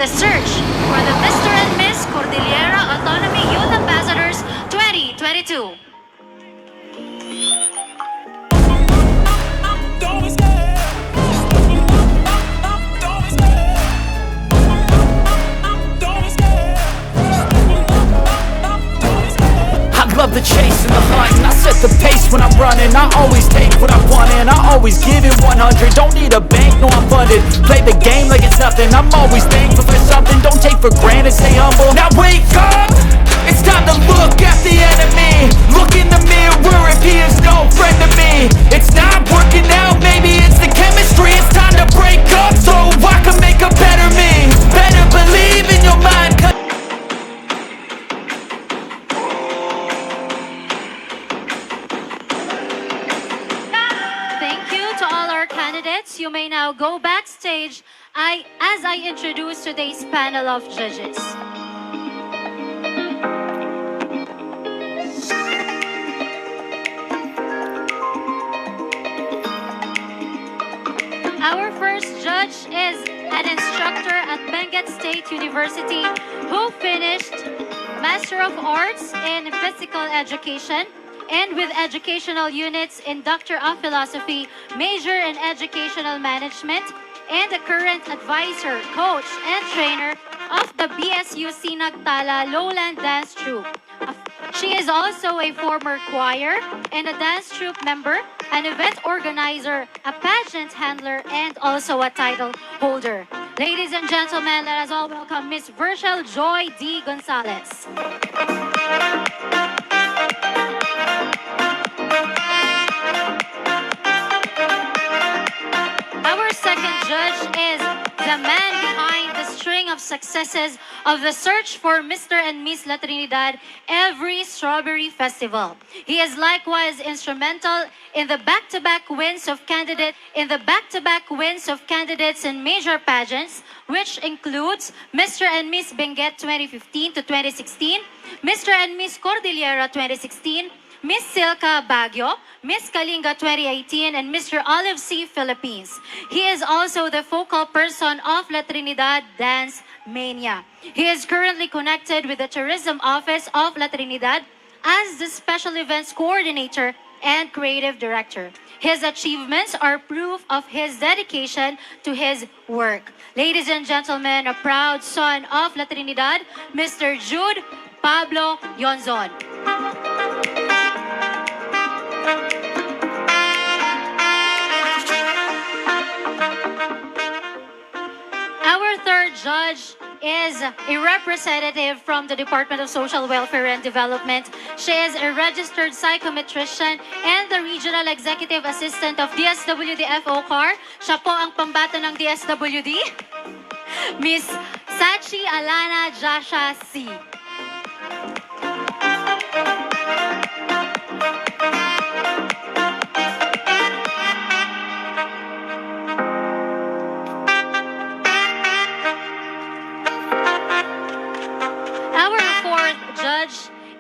the search for the Mr. and Miss Cordillera Autonomy Youth Ambassadors 2022. I love the chase and the hunt, and I set the pace when I'm running. I always take what I want and I always give it 100. Don't need a bank, no I'm funded. Play the game like it's nothing. I'm always thankful for something. Don't take for granted, stay humble. Now wake up! It's time to look at the enemy. Look in the mirror if he is no friend to me. It's not working out, maybe it's the chemistry. It's time to break up so I can make a better me. Better believe in your mind. Candidates, you may now go backstage as I introduce today's panel of judges. Our first judge is an instructor at Benguet State University who finished Master of Arts in Physical Education and with educational units in Doctor of Philosophy, major in Educational Management, and a current advisor, coach, and trainer of the BSU Sinagtala Lowland Dance Troupe. She is also a former choir and a dance troupe member, an event organizer, a pageant handler, and also a title holder. Ladies and gentlemen, let us all welcome Miss Virgil Joy D. Gonzalez. Our second judge is the man behind the string of successes of the search for Mr. and Miss La Trinidad every Strawberry Festival. He is likewise instrumental in the back-to-back wins of candidates in major pageants, which includes Mr. and Miss Benguet 2015 to 2016, Mr. and Miss Cordillera 2016, Miss Silka Baguio, Miss Kalinga 2018, and Mr. Olive C. Philippines. He is also the focal person of La Trinidad Dance Mania. He is currently connected with the Tourism Office of La Trinidad as the Special Events Coordinator and Creative Director. His achievements are proof of his dedication to his work. Ladies and gentlemen, a proud son of La Trinidad, Mr. Jude Pablo Yonzon. Our third judge is a representative from the Department of Social Welfare and Development. She is a registered psychometrician and the Regional Executive Assistant of DSWD FOCAR. Siya po ang pambato ng DSWD. Miss Sachi Alana Jasha C.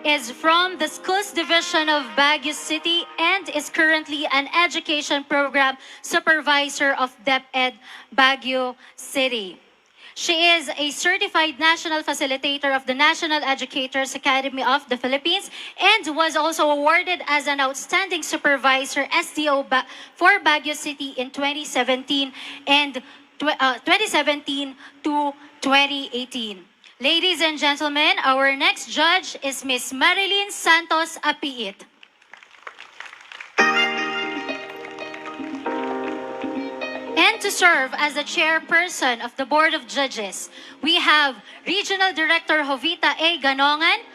Is from the Schools Division of Baguio City and is currently an education program supervisor of DepEd Baguio City. She is a certified national facilitator of the National Educators Academy of the Philippines and was also awarded as an outstanding supervisor SDO for Baguio City in 2017 and 2017 to 2018. Ladies and gentlemen, our next judge is Miss Marilyn Santos Apiit. And to serve as the chairperson of the Board of Judges, we have Regional Director Jovita A. Ganongan,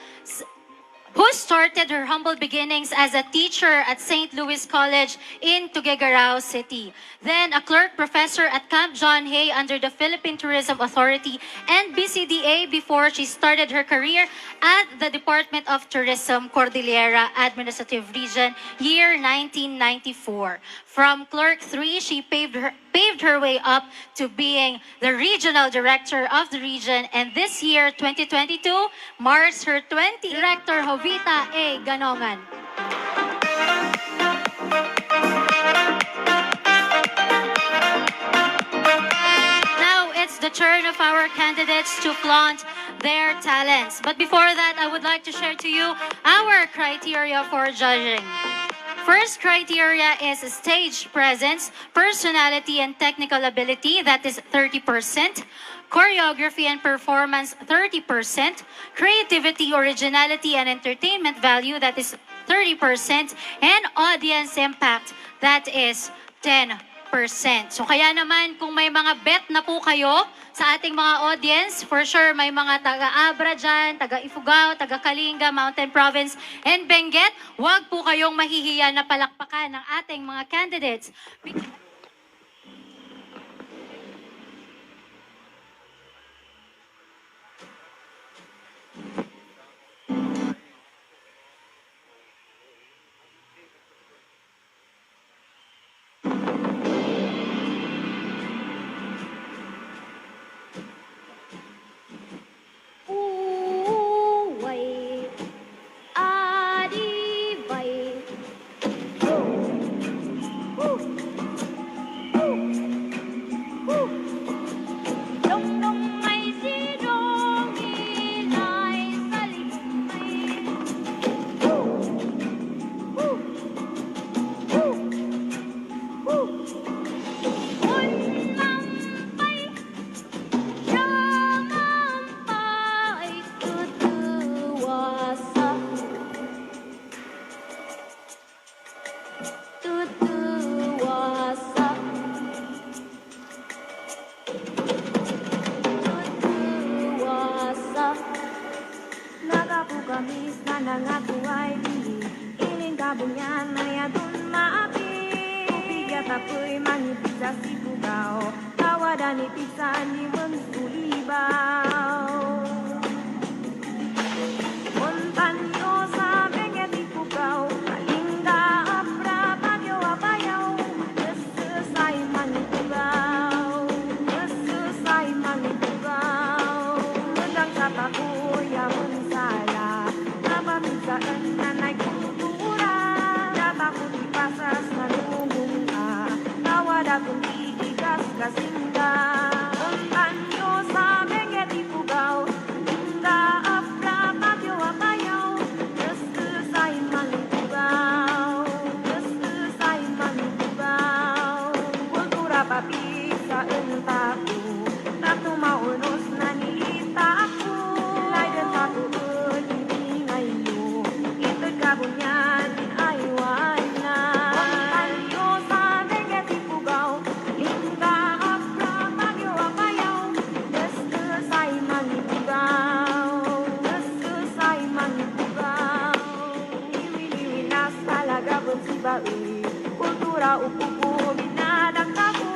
who started her humble beginnings as a teacher at St. Louis College in Tuguegarao City. Then a clerk professor at Camp John Hay under the Philippine Tourism Authority and BCDA before she started her career at the Department of Tourism, Cordillera Administrative Region, year 1994. From Clerk 3, she paved her way up to being the Regional Director of the region, and this year, 2022, marks her 20th. Director Jovita A. Ganongan. Now it's the turn of our candidates to flaunt their talents. But before that, I would like to share to you our criteria for judging. First criteria is stage presence, personality, and technical ability. That is 30%. Choreography and performance, 30%. Creativity, originality, and entertainment value, that is 30%. And audience impact, that is 10%. So kaya naman, kung may mga bet na po kayo sa ating mga audience, for sure may mga taga-Abra dyan, taga-Ifugao, taga-Kalinga, Mountain Province, and Benguet, huwag po kayong mahihiya na palakpakan ng ating mga candidates. Uway, adibay. Dong-dong may sidong inay sa libungay. Unmampay, siyamampay, tutuwasa. Tutuwasa. Tutuwasa. Nagapugamis na nangabuhay dili. Iling kabunyan na yadun maapi. Bigyan apoy mangipit sa sibugao. Tawadan ipit sa niwang sulibaw. Montanyo sa benget ipugao. Kalinga, Abra, Bagyo, Abayaw. Nasusay manipugao. Nasusay manipugao. Mundang sa pakuya munsala. Napamisaan na nagkultura. Data ko di pasas na lumunga. Nawada kong iigas kasingga. Montanyo sa benget ipugao. Kalinga, Abra, Bagyo, Abayaw. Nasusay manipugao. Nasusay manipugao. Kultura papisa entaku. Tatu maunos na nilita ako. Laidan taku hindi ngayon. Ito'y kabunyan ay wala. Montanyo sa benget ipugao. Kalinga, Abra, Bagyo, Abayaw. Nasusay manipugao. Nasusay manipugao. Liwi-liwi nas talaga bensibawi. Kultura upupo binadagkago.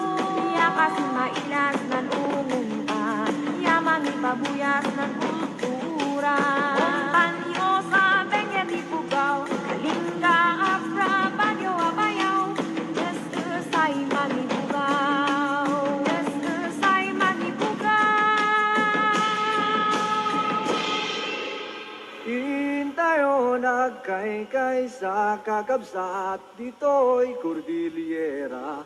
Iya kasi mailas nan umumpa. Yaman ipabuyas nan kultura. Montanyo sa benget ipugao. Kalinga, Abra, Bagyo, Abayaw. Nasusay manipugao. Nasusay manipugao. Intayo nagkaykay sa kakabsat, dito'y Cordillera.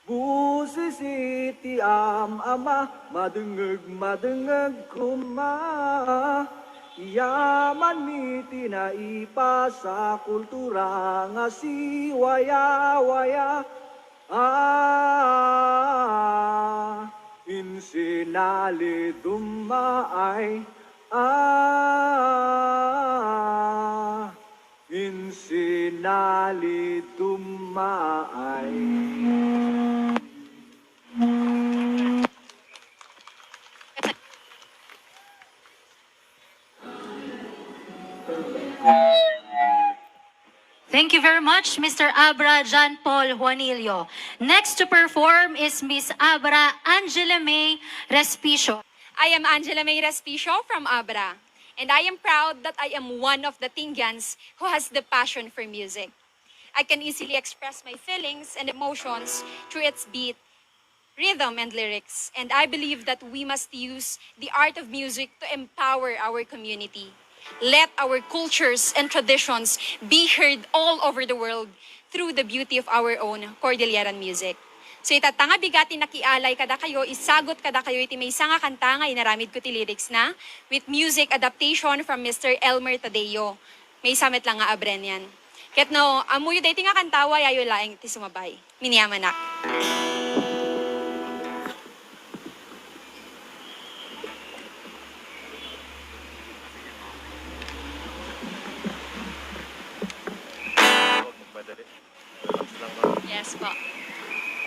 Busisiti ama, madengeg kuma. Yaman miti na ipa sa kultura nga si waya-waya. Insinali dumaay. Insinali dumaay. Thank you very much, Mr. Abra John Paul Juanillo. Next to perform is Miss Abra Angela May Respicio. I am Angela May Respicio from Abra, and I am proud that I am one of the Tingyans who has the passion for music. I can easily express my feelings and emotions through its beat, rhythm, and lyrics, and I believe that we must use the art of music to empower our community. Let our cultures and traditions be heard all over the world through the beauty of our own Cordilleran music. So itatanga bigati nakialay kada kayo, isagot kada kayo iti may nga kanta nga inaramid ko ti lyrics na with music adaptation from Mr. Elmer Tadeo. May samit lang nga abren yan. Ket no, amuyo dayti nga kantawa yayo laeng ti sumabay. Miniamanak. Yes po.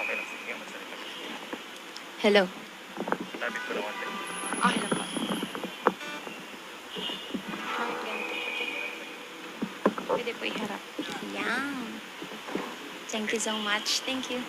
Okay lang, sige, magsalita. Hello. Lapit ko na konti. Okay lang po. Pwede po iharap. Yan. Thank you so much. Thank you.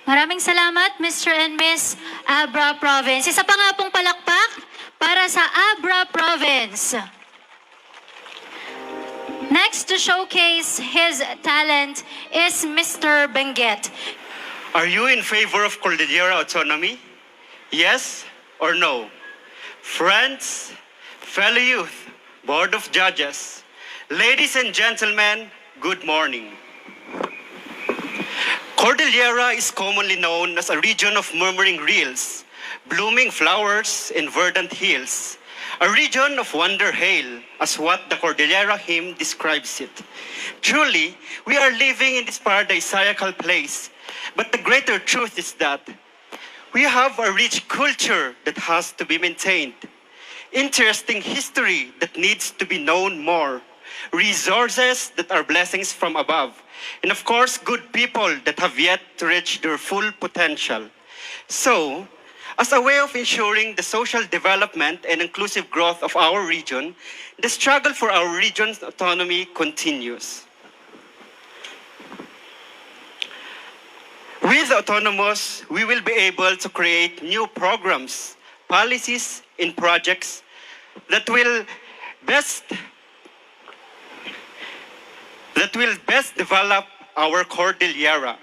Maraming salamat, Mr. and Miss Abra Province. Isa pa nga pong palakpak para sa Abra Province. Next to showcase his talent is Mr. Benguet. Are you in favor of Cordillera autonomy? Yes or no? Friends, fellow youth, Board of Judges, ladies and gentlemen, good morning. Cordillera is commonly known as a region of murmuring rills, blooming flowers, and verdant hills. A region of wonder hail, as what the Cordillera hymn describes it. Truly, we are living in this paradisiacal place, but the greater truth is that we have a rich culture that has to be maintained, interesting history that needs to be known more, resources that are blessings from above, and of course, good people that have yet to reach their full potential. So, as a way of ensuring the social development and inclusive growth of our region, the struggle for our region's autonomy continues. With Autonomous, we will be able to create new programs, policies, and projects that will best develop our Cordillera.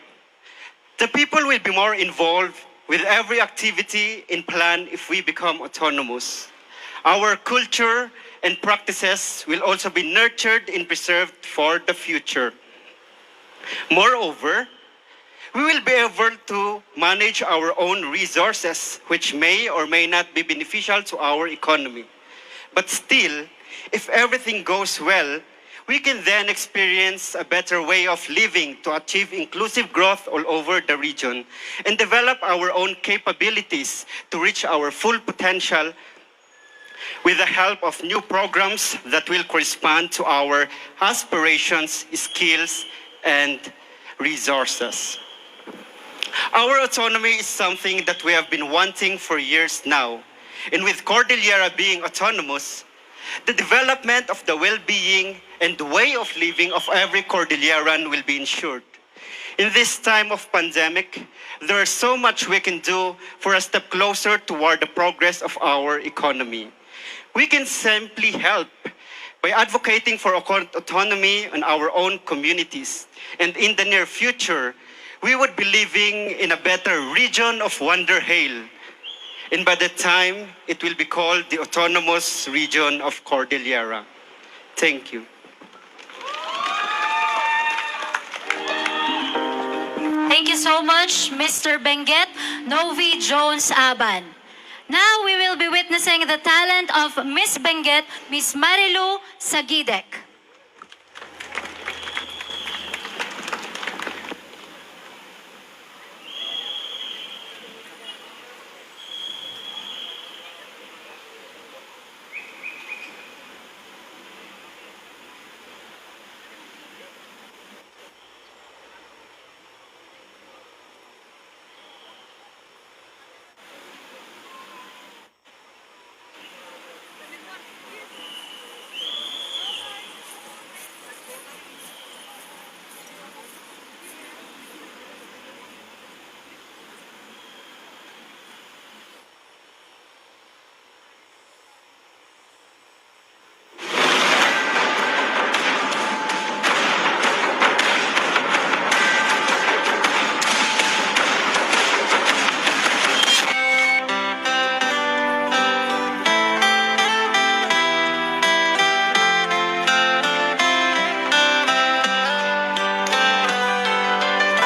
The people will be more involved with every activity and plan if we become autonomous. Our culture and practices will also be nurtured and preserved for the future. Moreover, we will be able to manage our own resources, which may or may not be beneficial to our economy. But still, if everything goes well, we can then experience a better way of living to achieve inclusive growth all over the region and develop our own capabilities to reach our full potential with the help of new programs that will correspond to our aspirations, skills, and resources. Our autonomy is something that we have been wanting for years now. And with Cordillera being autonomous, the development of the well-being and way of living of every Cordilleran will be ensured. In this time of pandemic, there is so much we can do for a step closer toward the progress of our economy. We can simply help by advocating for autonomy in our own communities. And in the near future, we would be living in a better region of Wonder Hail. And by that time, it will be called the Autonomous Region of Cordillera. Thank you. Thank you so much, Mr. Benguet, Novi Jones Aban. Now we will be witnessing the talent of Miss Benguet, Miss Marilu Sagidek.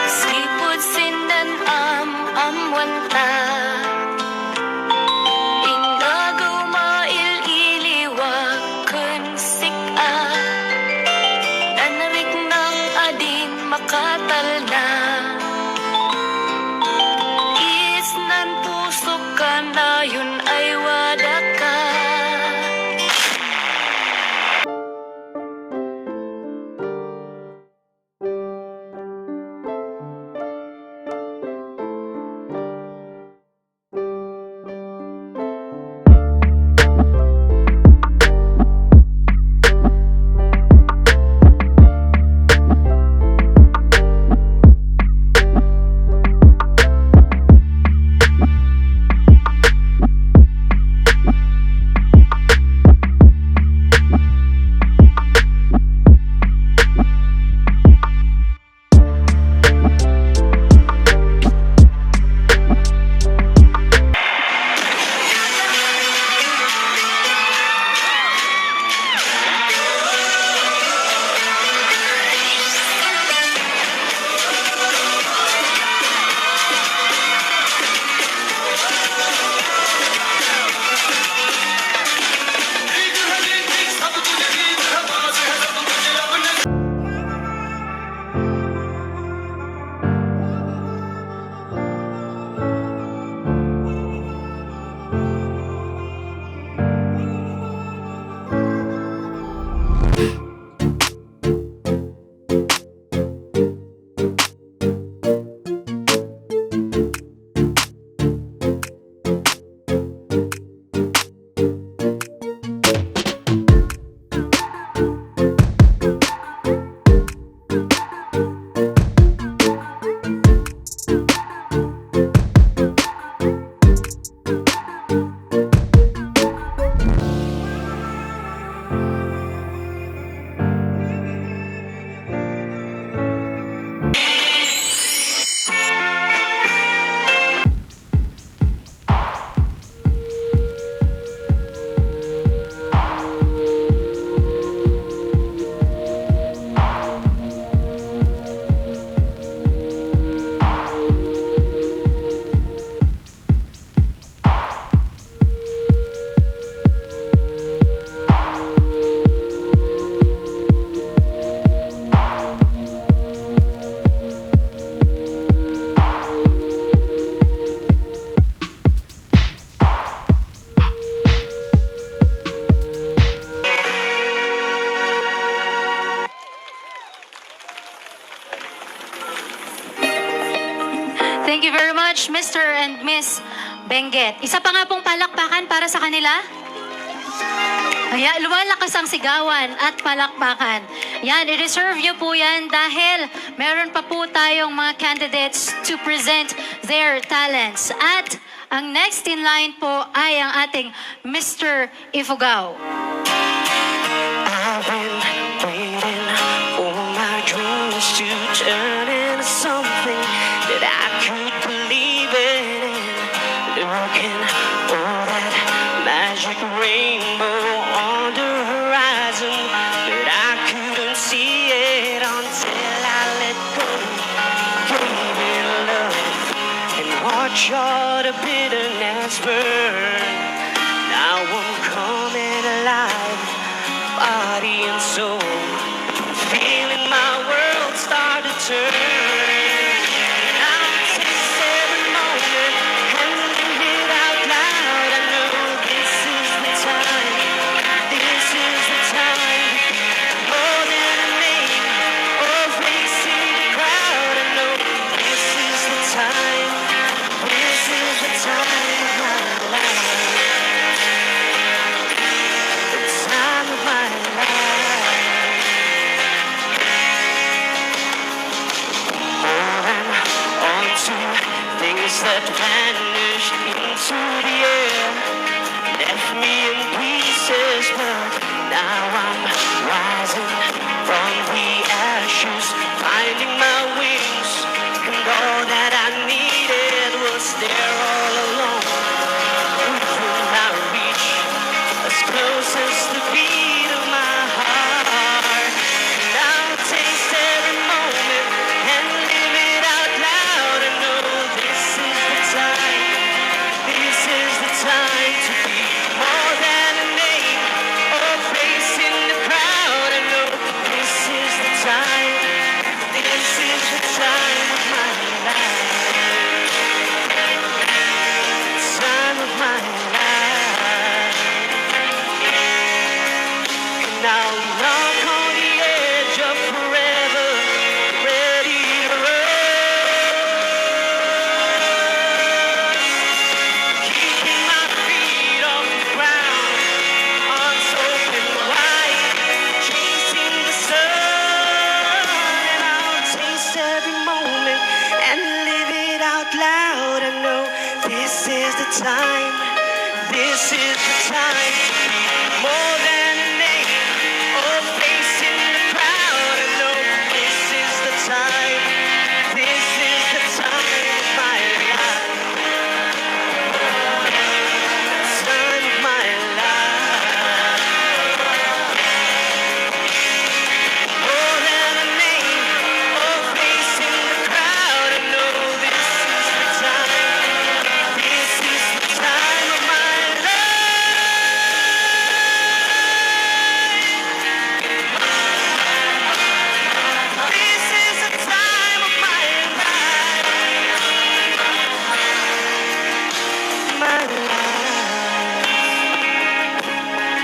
Sipot sindan amwanta Ingago maililiwag kunsika Nanarik ng adin makatalna Isnan pusok ka na yun ay wadaka Thank you very much, Mr. and Miss Benguet. Isa pa nga pong palakpakan para sa kanila. Ayan, lumalakas ang sigawan at palakpakan. Yan, i-reserve nyo po yan dahil meron pa po tayong mga candidates to present their talents. At ang next in line po ay ang ating Mr. Ifugao. I've been waiting for my dreams to turn into something that I could believe in. Looking for that magic rainbow on the horizon, but I couldn't see it until I let go. Gave it love and watch all the bitterness burn. Now I'm coming alive, body and soul, feeling my world start to turn. Now taste every moment and live it out loud. I know this is the time, this is the time. More than a name or face in the crowd. I know this is the time, this is the time of my life. The time of my life. Holding on to things that vanished into the air, left me in pieces, but now I'm rising from the ashes, finding my wings, and all that I needed was there all along. Within my reach, as close as the beat of my heart. Now taste every moment and live it out loud. I know this is the time, this is the time to be more than a name or a face in the crowd. I know this is the time, this is the time of my life, time of my life. Now knock on the edge of forever, ready to run. Keeping my feet off the ground, arms open wide, chasing the sun. And I'll taste every moment and live it out loud. I know this is the time, this is the time to be more than a name or a face in the crowd. I know this is the time, this is the time of my life, time of my life. More than a name or a face in the crowd. I know this is the time, this is the time of my life. This is the time of my life. My life.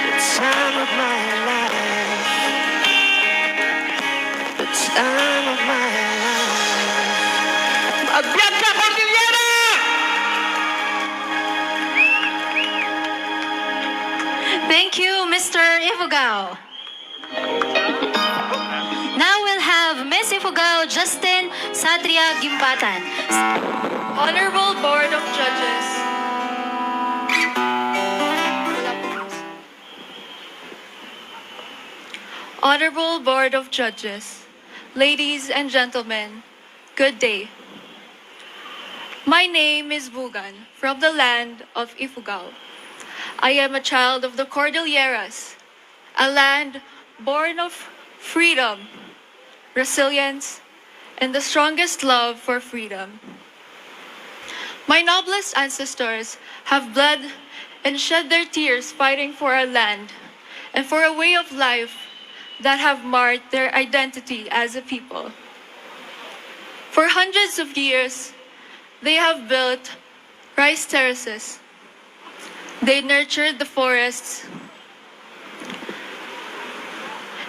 The time of my life. The time of my life. Bianca Cordillera! Thank you, Mr. Ifugao. Now we'll have Miss Ifugao Justin Satria Gimbatan. Honorable Board of Judges. Honorable Board of Judges, ladies and gentlemen, good day. My name is Bugan from the land of Ifugao. I am a child of the Cordilleras, a land born of freedom, resilience, and the strongest love for freedom. My noblest ancestors have bled and shed their tears fighting for our land and for a way of life that have marked their identity as a people. For hundreds of years, they have built rice terraces. They nurtured the forests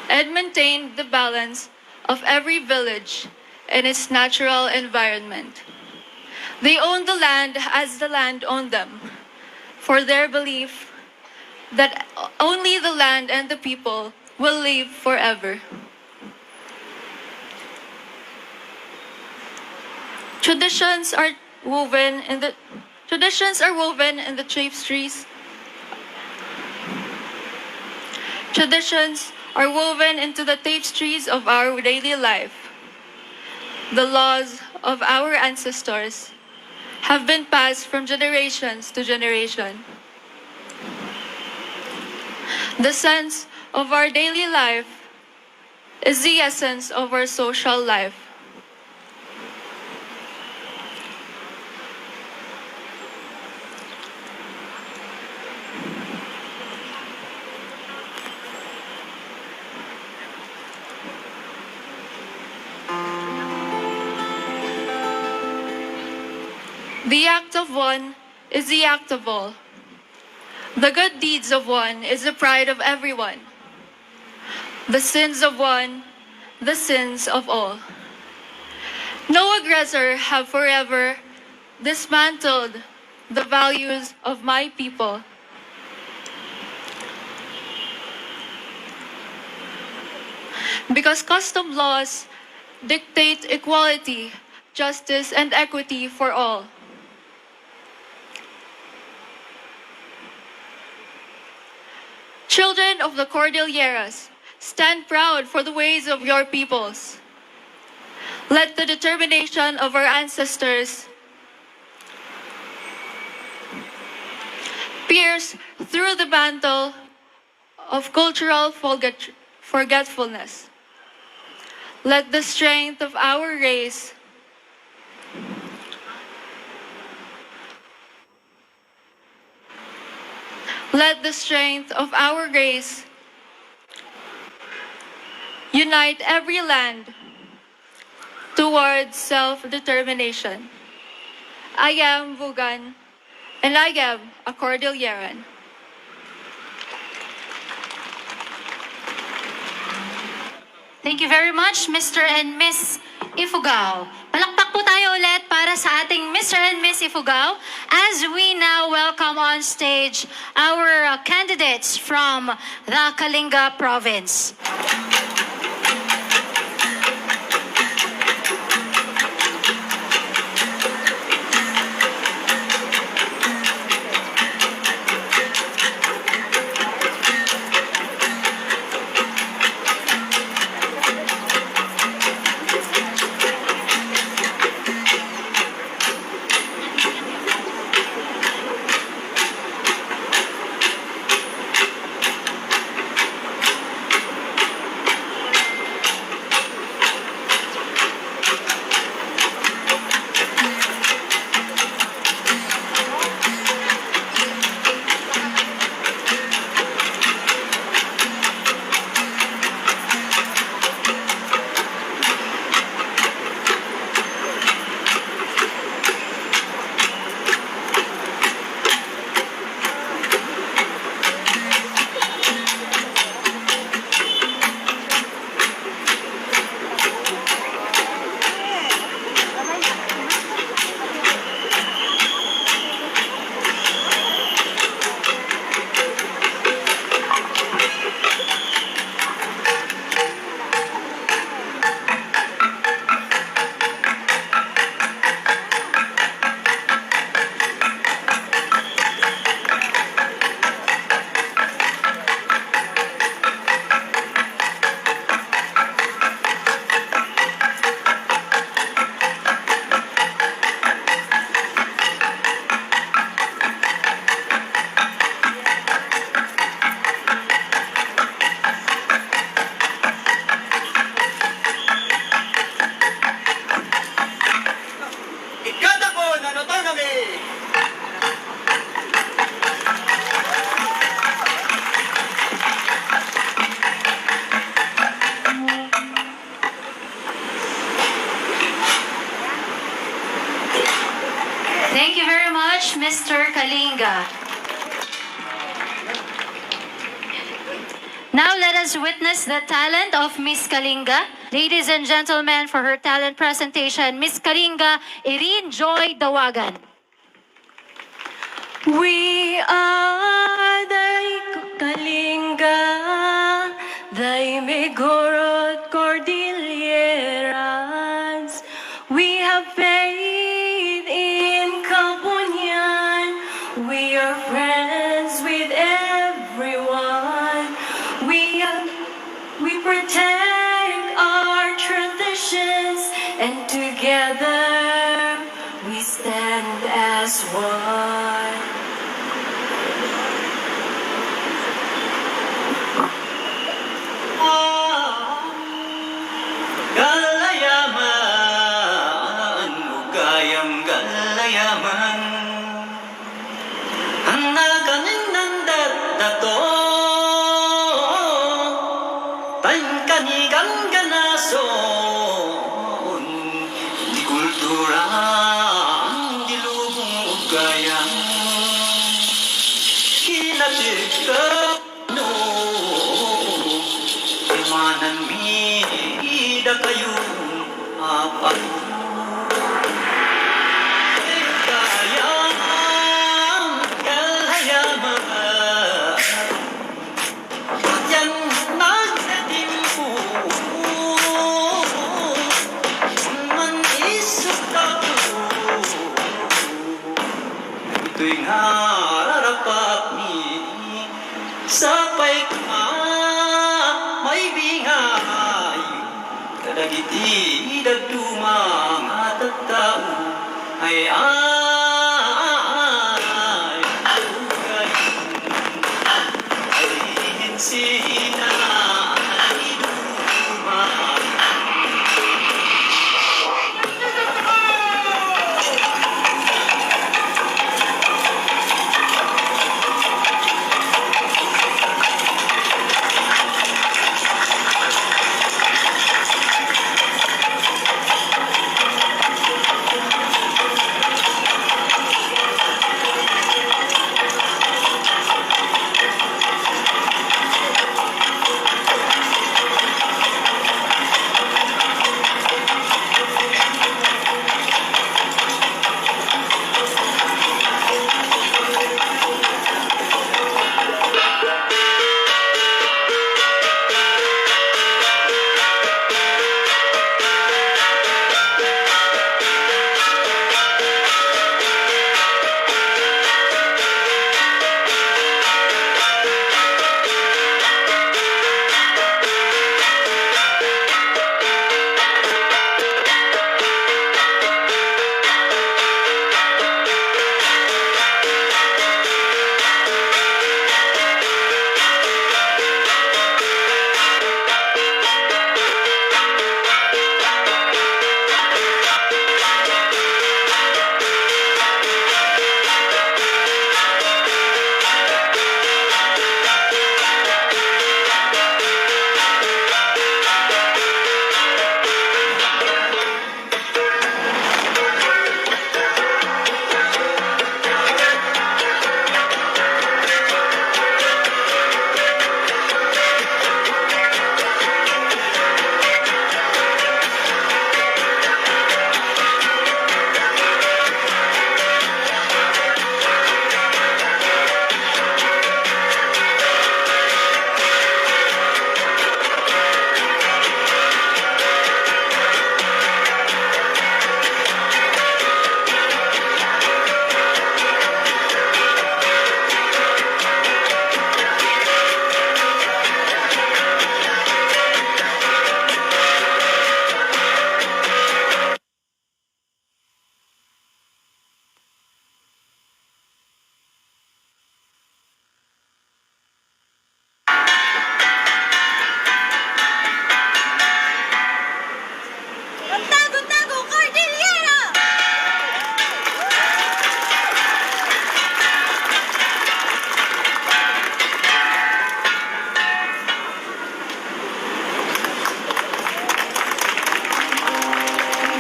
and maintained the balance of every village and its natural environment. They own the land as the land owned them, for their belief that only the land and the people will live forever. Traditions are woven in the tapestries. Traditions are woven into the tapestries of our daily life. The laws of our ancestors have been passed from generations to generation. The sense of our daily life is the essence of our social life. The act of one is the act of all. The good deeds of one is the pride of everyone. The sins of one, the sins of all. No aggressor have forever dismantled the values of my people. Because custom laws dictate equality, justice, and equity for all. Children of the Cordilleras, stand proud for the ways of your peoples. Let the determination of our ancestors pierce through the mantle of cultural forgetfulness. Let the strength of our race unite every land towards self-determination. I am Vugan, and I am a Cordilleran. Thank you very much, Mr. and Miss Ifugao. Palakpak po tayo ulit para sa ating Mr. and Miss Ifugao as we now welcome on stage our candidates from the Kalinga province. Thank you very much, Mr. Kalinga. Now let us witness the talent of Miss Kalinga. Ladies and gentlemen, for her talent presentation, Miss Kalinga Irene Joy Dawagan. We are the Kalinga, the Migorod Cordilleras. We have faith in Kabunyan. We are friends with everyone. We protect our traditions, and together we stand as one. Galayaman, ugayam galayaman. Ang naganin ng dato, kanigang ganason, di kultura, di lubong ugayam. Kinatig ka, no, imanan mi, ida kayo, apat. Gayam, galayaman, yan nagsatimpo, man isok ako, ito'y hararapat ni sapay ka, may bingay, kadagiti dagdumang at tao ay sina ay dumang.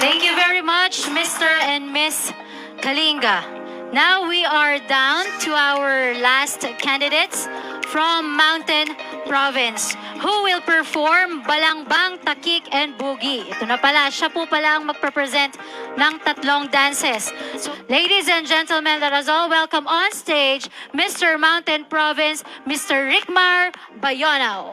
Thank you very much, Mr. and Miss Kalinga. Now we are down to our last candidates from Mountain Province, who will perform Balangbang, Takik, and Boogie. Ito na pala, siya po pala ang magpresent ng tatlong dances. So, ladies and gentlemen, let us all welcome on stage Mr. Mountain Province, Mr. Rickmar Bayonao.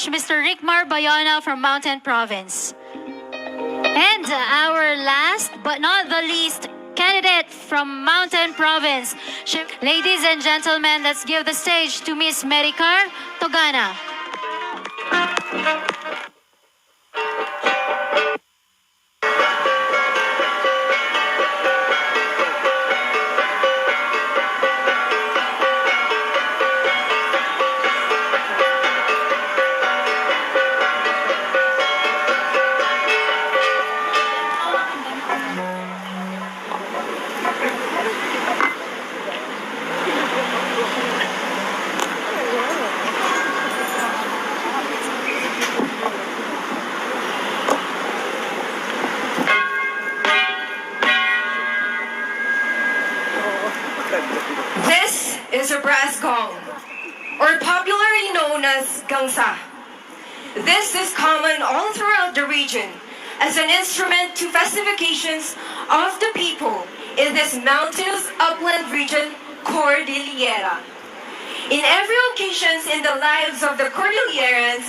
Mr. Rickmar Bayona from Mountain Province. And our last but not the least candidate from Mountain Province. Ladies and gentlemen, let's give the stage to Miss Maricar Togana. as gangsa. This is common all throughout the region as an instrument to festivications of the people in this mountainous upland region, Cordillera. In every occasions in the lives of the Cordilleras,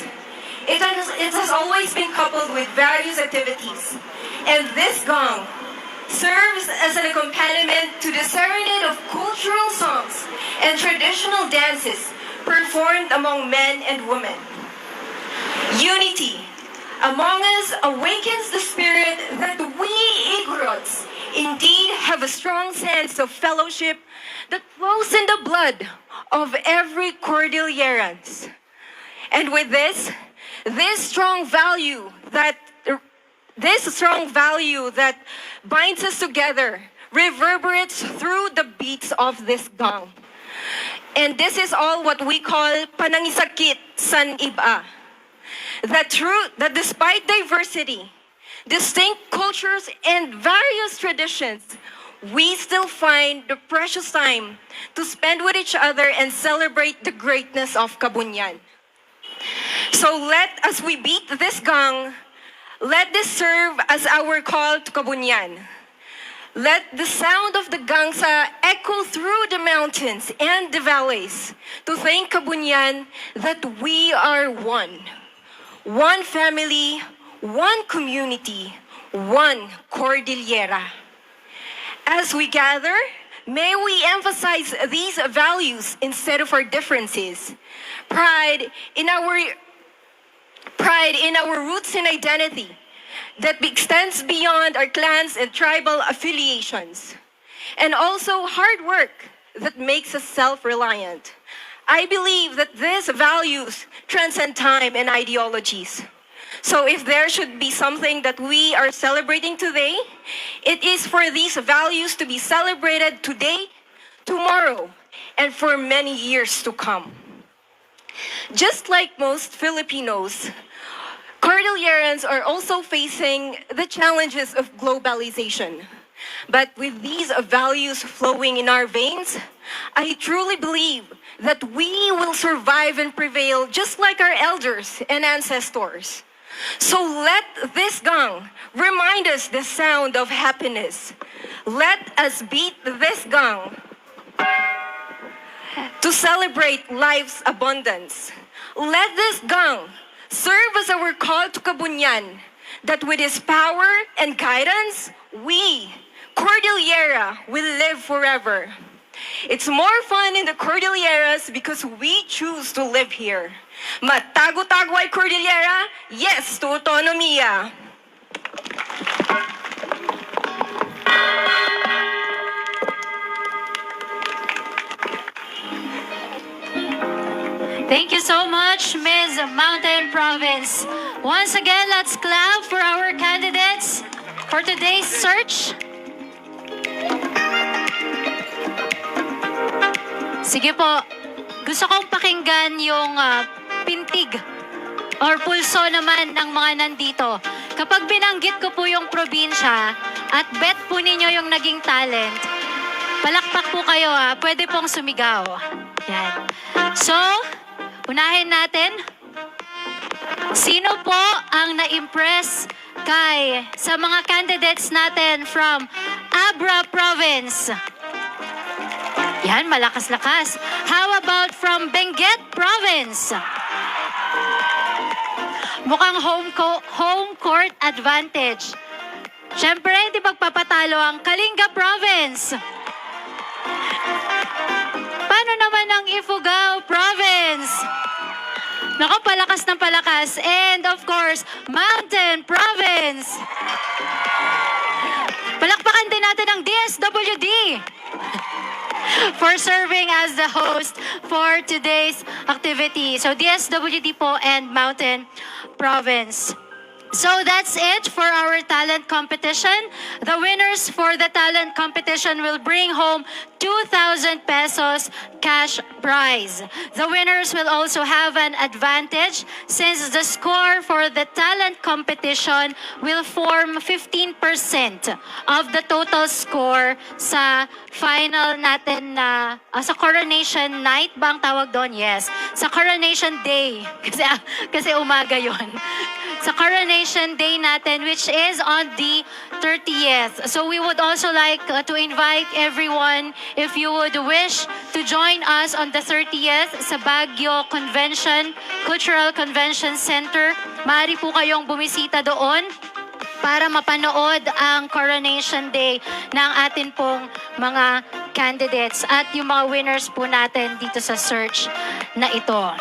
it has always been coupled with various activities. And this gong serves as an accompaniment to the serenade of cultural songs and traditional dances performed among men and women. Unity among us awakens the spirit that we Igorots indeed have a strong sense of fellowship that flows in the blood of every Cordillerans. And with this strong value that binds us together reverberates through the beats of this gong. And this is all what we call panangisakit san iba. That despite diversity, distinct cultures, and various traditions, we still find the precious time to spend with each other and celebrate the greatness of Kabunyan. So as we beat this gong, let this serve as our call to Kabunyan. Let the sound of the gangsa echo through the mountains and the valleys to thank Kabunyan that we are one. One family, one community, one Cordillera. As we gather, may we emphasize these values instead of our differences. Pride in our roots and identity that extends beyond our clans and tribal affiliations. And also hard work that makes us self-reliant. I believe that these values transcend time and ideologies. So if there should be something that we are celebrating today, it is for these values to be celebrated today, tomorrow, and for many years to come. Just like most Filipinos, Cordillerans are also facing the challenges of globalization. But with these values flowing in our veins, I truly believe that we will survive and prevail just like our elders and ancestors. So let this gong remind us the sound of happiness. Let us beat this gong to celebrate life's abundance. Let this gong serve as our call to Kabunyan, that with his power and guidance, we, Cordillera, will live forever. It's more fun in the Cordilleras because we choose to live here. Matago-tago ay Cordillera, yes to autonomia. Thank you so much, Ms. Mountain Province. Once again, let's clap for our candidates for today's search. Sige po, gusto kong pakinggan yung pintig or pulso naman ng mga nandito. Kapag binanggit ko po yung probinsya at bet po ninyo yung naging talent, palakpak po kayo pwede pong sumigaw. Yan. So, unahin natin. Sino po ang na-impress sa mga candidates natin from Abra Province? Yan, malakas-lakas. How about from Benguet Province? Mukhang home court advantage. Siyempre, hindi magpapatalo ang Kalinga Province. Paano naman ang Ifugao Province? Naku, palakas ng palakas. And of course, Mountain Province. Palakpakan din natin ang DSWD for serving as the host for today's activity. So DSWD po and Mountain Province. So that's it for our talent competition. The winners for the talent competition will bring home 2,000 pesos cash prize. The winners will also have an advantage since the score for the talent competition will form 15% of the total score sa final natin na sa coronation night bang tawag doon? Yes. Sa coronation day. Kasi umaga yon. Sa coronation day natin, which is on the 30th. So we would also like to invite everyone, if you would wish to join us on the 30th sa Baguio Cultural Convention Center, maaari po kayong bumisita doon para mapanood ang coronation day ng atin pong mga candidates at yung mga winners po natin dito sa search na ito.